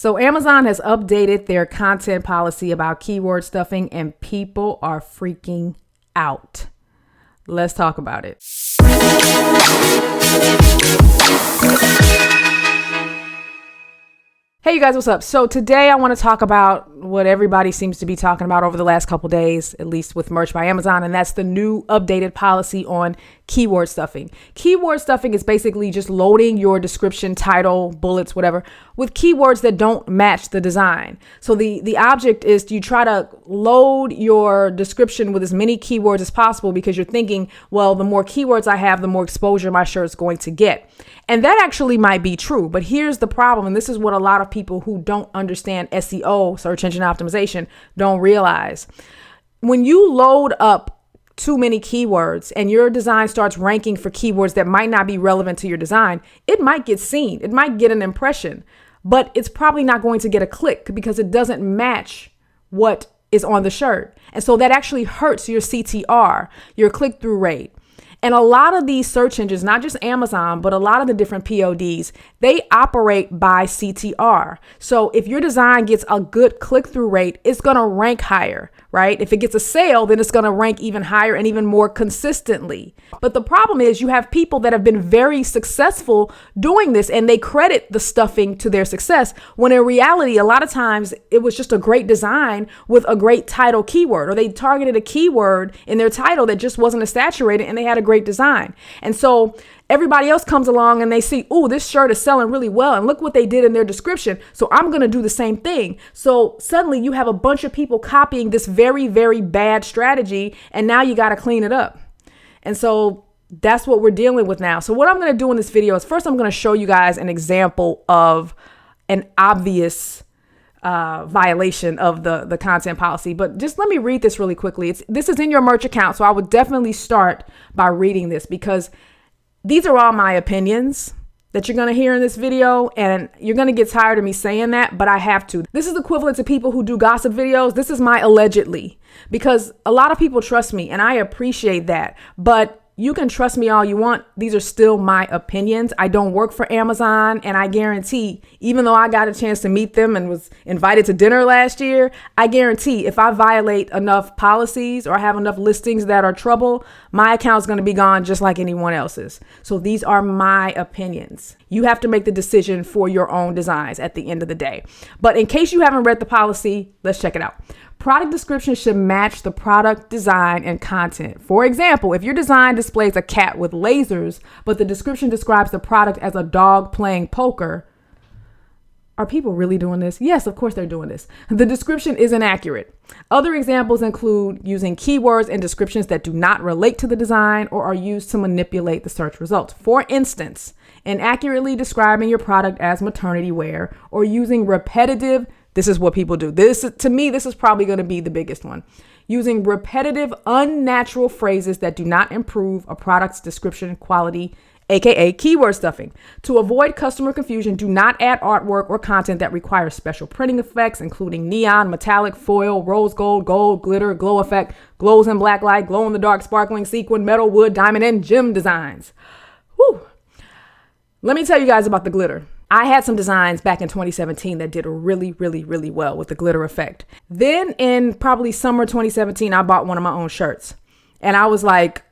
So Amazon has updated their content policy about keyword stuffing and people are freaking out. Let's talk about it. Hey, you guys, what's up? So today I want to talk about what everybody seems to be talking about over the last couple days, at least with merch by Amazon, and that's the new updated policy on keyword stuffing. Keyword stuffing is basically just loading your description, title, bullets, whatever, with keywords that don't match the design. So the object is you try to load your description with as many keywords as possible because you're thinking, well, the more keywords I have, the more exposure my shirt's going to get. And that actually might be true, but here's the problem, and this is what a lot of people who don't understand SEO, search engine optimization, don't realize. When you load up too many keywords and your design starts ranking for keywords that might not be relevant to your design, it might get seen, it might get an impression, but it's probably not going to get a click because it doesn't match what is on the shirt. And so that actually hurts your CTR, your click-through rate. And a lot of these search engines, not just Amazon, but a lot of the different PODs, they operate by CTR. So if your design gets a good click-through rate, it's going to rank higher, right? If it gets a sale, then it's going to rank even higher and even more consistently. But the problem is you have people that have been very successful doing this and they credit the stuffing to their success, when in reality, a lot of times it was just a great design with a great title keyword, or they targeted a keyword in their title that just wasn't as saturated and they had a great design. And so everybody else comes along and they see, oh, this shirt is selling really well. And look what they did in their description. So I'm going to do the same thing. So suddenly you have a bunch of people copying this very, very bad strategy. And now you got to clean it up. And so that's what we're dealing with now. So what I'm going to do in this video is first, I'm going to show you guys an example of an obvious violation of the content policy. But just let me read this really quickly. This is in your merch account. So I would definitely start by reading this because these are all my opinions that you're going to hear in this video. And you're going to get tired of me saying that, but I have to. This is equivalent to people who do gossip videos. This is my allegedly, because a lot of people trust me and I appreciate that. But you can trust me all you want. These are still my opinions. I don't work for Amazon. And I guarantee, even though I got a chance to meet them and was invited to dinner last year, I guarantee if I violate enough policies or have enough listings that are trouble, my account's going to be gone just like anyone else's. So these are my opinions. You have to make the decision for your own designs at the end of the day. But in case you haven't read the policy, let's check it out. Product description should match the product design and content. For example, if your design displays a cat with lasers, but the description describes the product as a dog playing poker, are people really doing this? Yes, of course they're doing this. The description is inaccurate. Other examples include using keywords and descriptions that do not relate to the design or are used to manipulate the search results. For instance, inaccurately describing your product as maternity wear or using repetitive. This is what people do. To me, this is probably going to be the biggest one. Using repetitive, unnatural phrases that do not improve a product's description quality, aka keyword stuffing. To avoid customer confusion, do not add artwork or content that requires special printing effects, including neon, metallic, foil, rose gold, gold, glitter, glow effect, glows in black light, glow in the dark, sparkling, sequin, metal, wood, diamond, and gem designs. Whew. Let me tell you guys about the glitter. I had some designs back in 2017 that did really, really, really well with the glitter effect. Then in probably summer 2017, I bought one of my own shirts and I was like,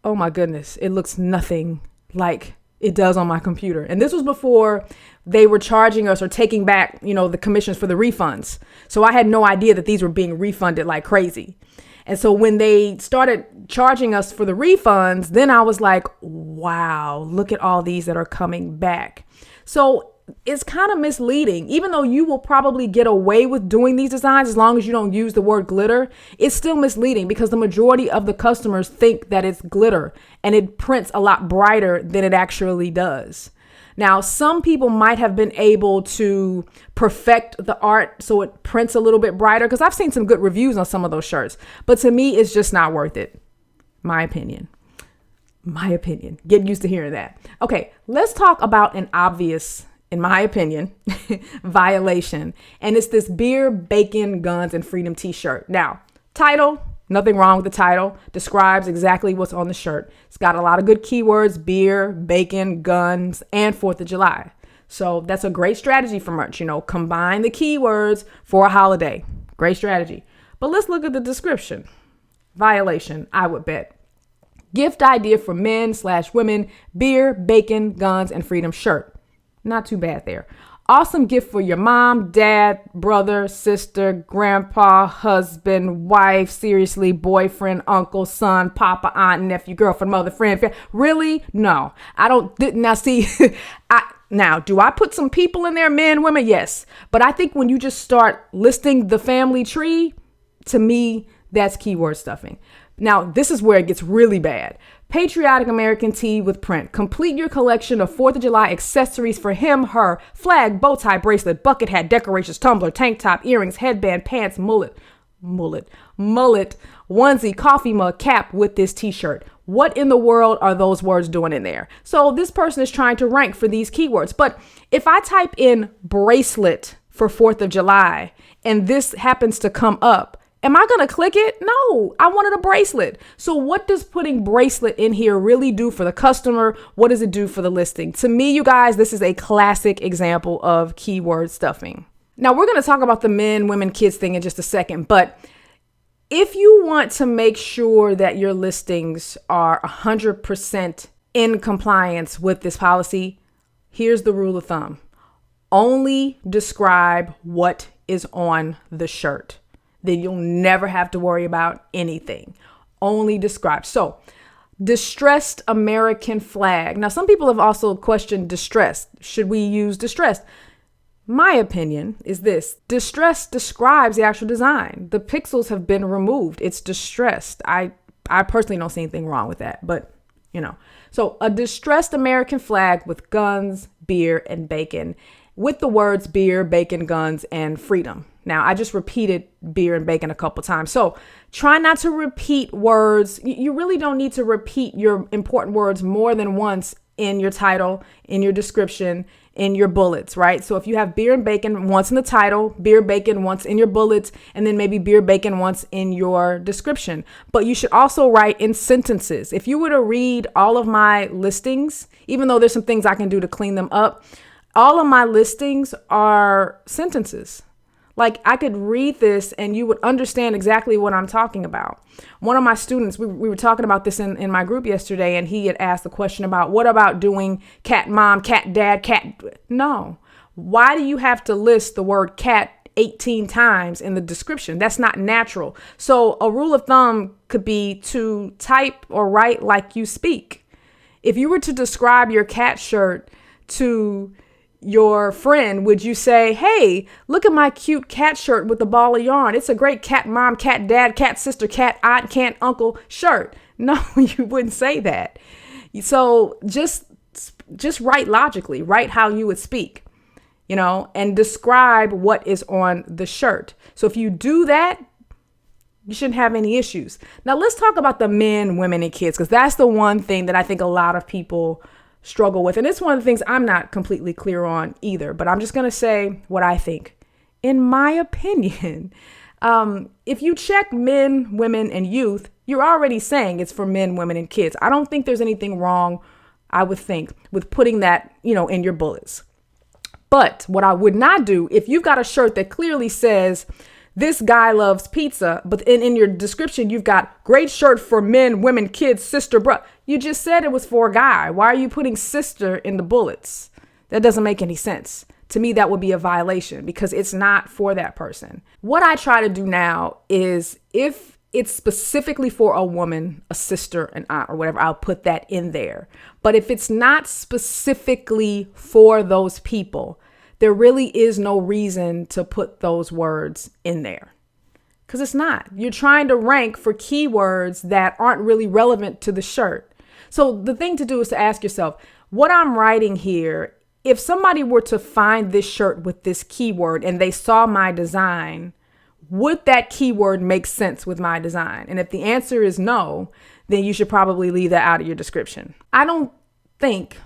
oh my goodness, it looks nothing like it does on my computer. And this was before they were charging us or taking back, the commissions for the refunds. So I had no idea that these were being refunded like crazy. And so when they started charging us for the refunds, then I was like, wow, look at all these that are coming back. So it's kind of misleading. Even though you will probably get away with doing these designs as long as you don't use the word glitter, it's still misleading because the majority of the customers think that it's glitter and it prints a lot brighter than it actually does. Now, some people might have been able to perfect the art so it prints a little bit brighter, because I've seen some good reviews on some of those shirts. But to me, it's just not worth it. My opinion. Get used to hearing that. Okay, let's talk about an obvious, in my opinion, violation. And it's this beer, bacon, guns, and freedom t-shirt. Now, title. Nothing wrong with the title. Describes exactly what's on the shirt. It's got a lot of good keywords: beer, bacon, guns, and 4th of July. So that's a great strategy for merch. Combine the keywords for a holiday. Great strategy. But let's look at the description. Violation, I would bet. Gift idea for men/women, beer, bacon, guns, and freedom shirt. Not too bad there. Awesome gift for your mom, dad, brother, sister, grandpa, husband, wife, seriously, boyfriend, uncle, son, papa, aunt, nephew, girlfriend, mother, friend. Really? No, I don't. Now see, now, do I put some people in there, men, women? Yes. But I think when you just start listing the family tree, to me, that's keyword stuffing. Now, this is where it gets really bad. Patriotic American tee with print. Complete your collection of 4th of July accessories for him, her, flag, bow tie, bracelet, bucket hat, decorations, tumbler, tank top, earrings, headband, pants, mullet, onesie, coffee mug, cap with this t-shirt. What in the world are those words doing in there? So this person is trying to rank for these keywords. But if I type in bracelet for 4th of July and this happens to come up, am I going to click it? No, I wanted a bracelet. So what does putting bracelet in here really do for the customer? What does it do for the listing? To me, you guys, this is a classic example of keyword stuffing. Now, we're going to talk about the men, women, kids thing in just a second. But if you want to make sure that your listings are 100% in compliance with this policy, here's the rule of thumb. Only describe what is on the shirt. Then you'll never have to worry about anything. Only describe. So, distressed American flag. Now, some people have also questioned distressed. Should we use distressed? My opinion is this. Distressed describes the actual design. The pixels have been removed. It's distressed. I personally don't see anything wrong with that, but So a distressed American flag with guns, beer, and bacon, with the words beer, bacon, guns, and freedom. Now, I just repeated beer and bacon a couple times. So try not to repeat words. You really don't need to repeat your important words more than once in your title, in your description, in your bullets, right? So if you have beer and bacon once in the title, beer, bacon once in your bullets, and then maybe beer, bacon once in your description. But you should also write in sentences. If you were to read all of my listings, even though there's some things I can do to clean them up, all of my listings are sentences. Like I could read this and you would understand exactly what I'm talking about. One of my students, we were talking about this in my group yesterday, and he had asked the question about what about doing cat mom, cat dad, cat. No. Why do you have to list the word cat 18 times in the description? That's not natural. So a rule of thumb could be to type or write like you speak. If you were to describe your cat shirt to your friend, would you say, hey, look at my cute cat shirt with the ball of yarn. It's a great cat mom, cat dad, cat sister, cat aunt, cat uncle shirt. No, you wouldn't say that. So just write logically, write how you would speak, and describe what is on the shirt. So if you do that, you shouldn't have any issues. Now let's talk about the men, women, and kids, because that's the one thing that I think a lot of people struggle with. And it's one of the things I'm not completely clear on either, but I'm just going to say what I think. In my opinion, if you check men, women, and youth, you're already saying it's for men, women, and kids. I don't think there's anything wrong, I would think, with putting that, in your bullets. But what I would not do, if you've got a shirt that clearly says, this guy loves pizza, but in your description, you've got great shirt for men, women, kids, sister, brother. You just said it was for a guy. Why are you putting sister in the bullets? That doesn't make any sense. To me, that would be a violation because it's not for that person. What I try to do now is if it's specifically for a woman, a sister, an aunt, or whatever, I'll put that in there. But if it's not specifically for those people, there really is no reason to put those words in there because it's not. You're trying to rank for keywords that aren't really relevant to the shirt. So the thing to do is to ask yourself, what I'm writing here, if somebody were to find this shirt with this keyword and they saw my design, would that keyword make sense with my design? And if the answer is no, then you should probably leave that out of your description. I don't think,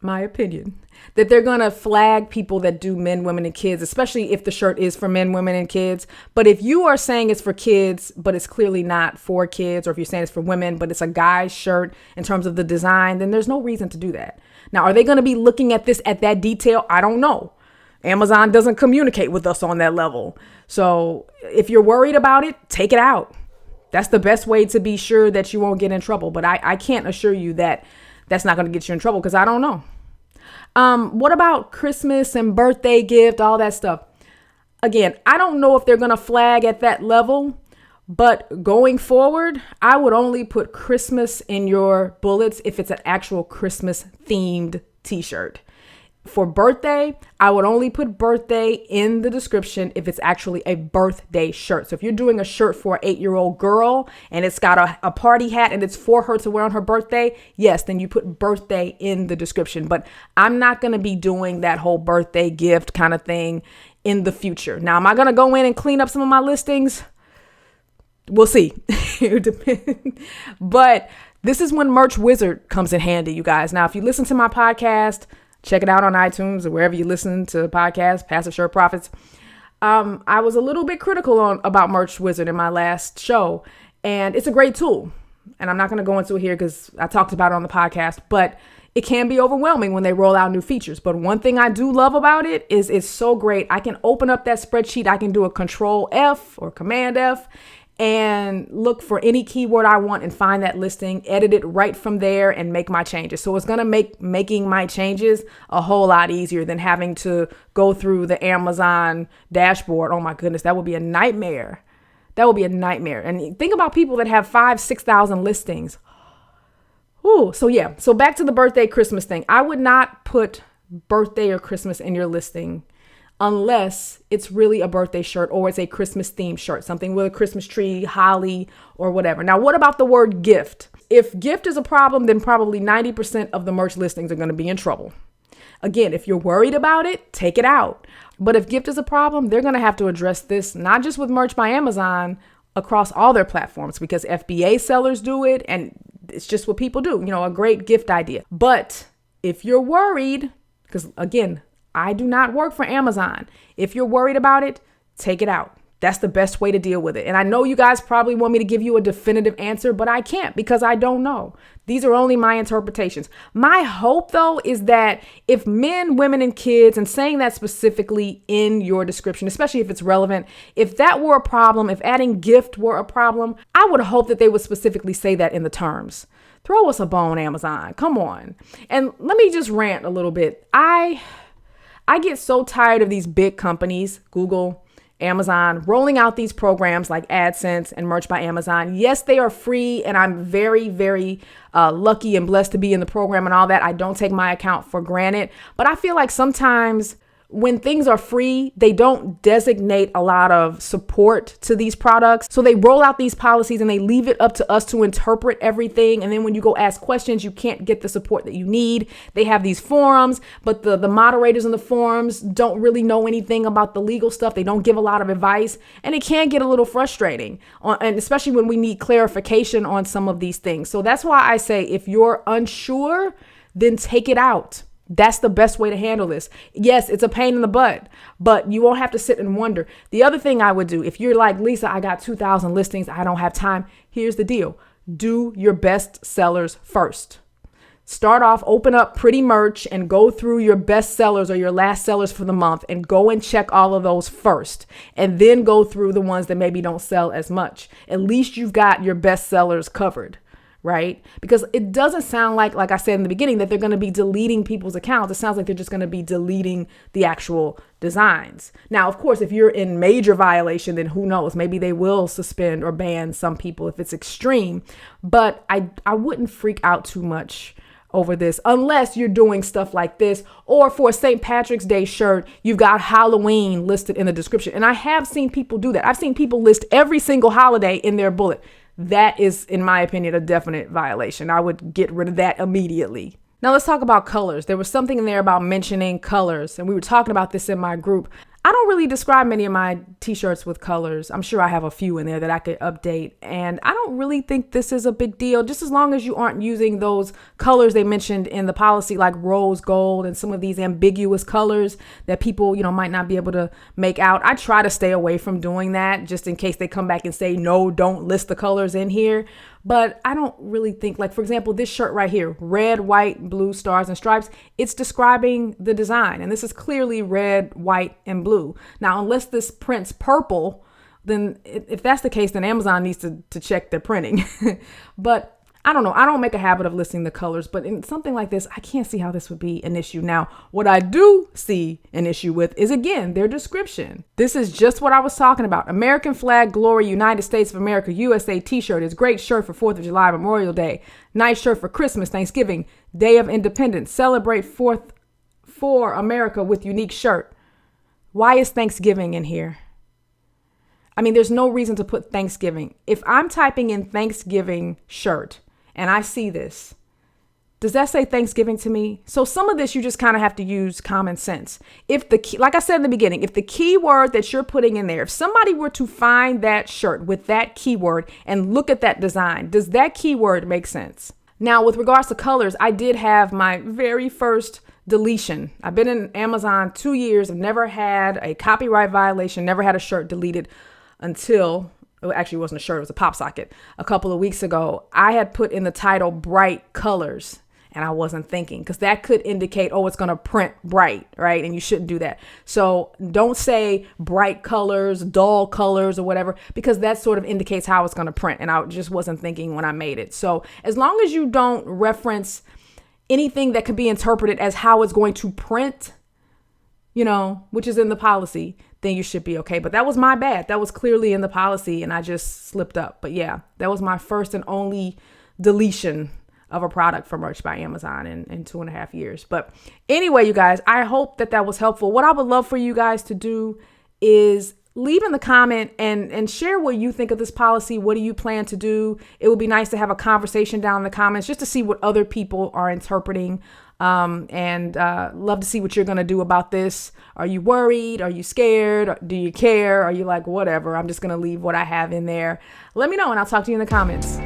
my opinion, that they're going to flag people that do men, women, and kids, especially if the shirt is for men, women, and kids. But if you are saying it's for kids, but it's clearly not for kids, or if you're saying it's for women, but it's a guy's shirt in terms of the design, then there's no reason to do that. Now, are they going to be looking at this at that detail? I don't know. Amazon doesn't communicate with us on that level. So if you're worried about it, take it out. That's the best way to be sure that you won't get in trouble. But I can't assure you that that's not going to get you in trouble because I don't know. What about Christmas and birthday gift, all that stuff? Again, I don't know if they're going to flag at that level, but going forward, I would only put Christmas in your bullets if it's an actual Christmas themed t-shirt. For birthday, I would only put birthday in the description if it's actually a birthday shirt. So if you're doing a shirt for an 8-year-old girl and it's got a party hat and it's for her to wear on her birthday, yes, then you put birthday in the description. But I'm not going to be doing that whole birthday gift kind of thing in the future. Now, am I going to go in and clean up some of my listings? We'll see. It depends. But this is when Merch Wizard comes in handy, you guys. Now, if you listen to my podcast, check it out on iTunes or wherever you listen to podcasts, Passive Shirt Profits. I was a little bit critical about Merch Wizard in my last show, and it's a great tool. And I'm not going to go into it here because I talked about it on the podcast, but it can be overwhelming when they roll out new features. But one thing I do love about it is it's so great. I can open up that spreadsheet. I can do a Control F or Command F and look for any keyword I want and find that listing, edit it right from there and make my changes. So it's going to make making my changes a whole lot easier than having to go through the Amazon dashboard. Oh my goodness, that would be a nightmare. That would be a nightmare. And think about people that have 5,000-6,000 listings. Ooh, so yeah. So back to the birthday, Christmas thing. I would not put birthday or Christmas in your listing unless it's really a birthday shirt or it's a Christmas themed shirt, something with a Christmas tree, holly, or whatever. Now, what about the word gift? If gift is a problem, then probably 90% of the merch listings are going to be in trouble. Again, if you're worried about it, take it out. But if gift is a problem, they're going to have to address this, not just with Merch by Amazon, across all their platforms, because FBA sellers do it and it's just what people do, a great gift idea. But if you're worried, because again, I do not work for Amazon. If you're worried about it, take it out. That's the best way to deal with it. And I know you guys probably want me to give you a definitive answer, but I can't because I don't know. These are only my interpretations. My hope, though, is that if men, women, and kids, and saying that specifically in your description, especially if it's relevant, if that were a problem, if adding gift were a problem, I would hope that they would specifically say that in the terms. Throw us a bone, Amazon. Come on. And let me just rant a little bit. I get so tired of these big companies, Google, Amazon, rolling out these programs like AdSense and Merch by Amazon. Yes, they are free, and I'm very, very lucky and blessed to be in the program and all that. I don't take my account for granted, but I feel like sometimes when things are free, they don't designate a lot of support to these products. So they roll out these policies and they leave it up to us to interpret everything. And then when you go ask questions, you can't get the support that you need. They have these forums, but the moderators in the forums don't really know anything about the legal stuff. They don't give a lot of advice, and it can get a little frustrating, and especially when we need clarification on some of these things. So that's why I say if you're unsure, then take it out. That's the best way to handle this. Yes, it's a pain in the butt, but you won't have to sit and wonder. The other thing I would do, if you're like, Lisa, I got 2,000 listings, I don't have time. Here's the deal. Do your best sellers first. Start off, open up Pretty Merch and go through your best sellers or your last sellers for the month and go and check all of those first. And then go through the ones that maybe don't sell as much. At least you've got your best sellers covered. Right? Because it doesn't sound like I said in the beginning, that they're going to be deleting people's accounts. It sounds like they're just going to be deleting the actual designs. Now, of course, if you're in major violation, then who knows? Maybe they will suspend or ban some people if it's extreme. But I wouldn't freak out too much over this unless you're doing stuff like this, or for a St. Patrick's Day shirt, you've got Halloween listed in the description. And I have seen people do that. I've seen people list every single holiday in their bullet. That is, in my opinion, a definite violation. I would get rid of that immediately. Now let's talk about colors. There was something in there about mentioning colors, and we were talking about this in my group. I don't really describe many of my t-shirts with colors. I'm sure I have a few in there that I could update, and I don't really think this is a big deal, just as long as you aren't using those colors they mentioned in the policy, like rose gold and some of these ambiguous colors that people, might not be able to make out. I try to stay away from doing that just in case they come back and say, no, don't list the colors in here. But I don't really think, like, for example, this shirt right here, red, white, blue, stars and stripes, it's describing the design. And this is clearly red, white, and blue. Now, unless this prints purple, then if that's the case, then Amazon needs to check their printing. But I don't know. I don't make a habit of listing the colors, but in something like this, I can't see how this would be an issue. Now, what I do see an issue with is, again, their description. This is just what I was talking about. American flag, glory, United States of America, USA t-shirt is great shirt for 4th of July, Memorial Day. Nice shirt for Christmas, Thanksgiving, Day of Independence. Celebrate 4th for America with unique shirt. Why is Thanksgiving in here? I mean, there's no reason to put Thanksgiving. If I'm typing in Thanksgiving shirt, and I see this, does that say Thanksgiving to me? So some of this, you just kind of have to use common sense. If the key, like I said in the beginning, if the keyword that you're putting in there, if somebody were to find that shirt with that keyword and look at that design, does that keyword make sense? Now, with regards to colors, I did have my very first deletion. I've been in Amazon 2 years. I've never had a copyright violation, never had a shirt deleted until, it actually wasn't a shirt, it was a pop socket. A couple of weeks ago, I had put in the title bright colors, and I wasn't thinking, because that could indicate, oh, it's going to print bright, right? And you shouldn't do that. So don't say bright colors, dull colors, or whatever, because that sort of indicates how it's going to print. And I just wasn't thinking when I made it. So as long as you don't reference anything that could be interpreted as how it's going to print, you know, which is in the policy, then you should be okay. But that was my bad. That was clearly in the policy and I just slipped up. But yeah, that was my first and only deletion of a product from Merch by Amazon in 2.5 years. But anyway, you guys, I hope that that was helpful. What I would love for you guys to do is leave in the comment and share what you think of this policy. What do you plan to do? It would be nice to have a conversation down in the comments just to see what other people are interpreting. And love to see what you're going to do about this. Are you worried? Are you scared? Do you care? Are you like, whatever, I'm just going to leave what I have in there? Let me know and I'll talk to you in the comments.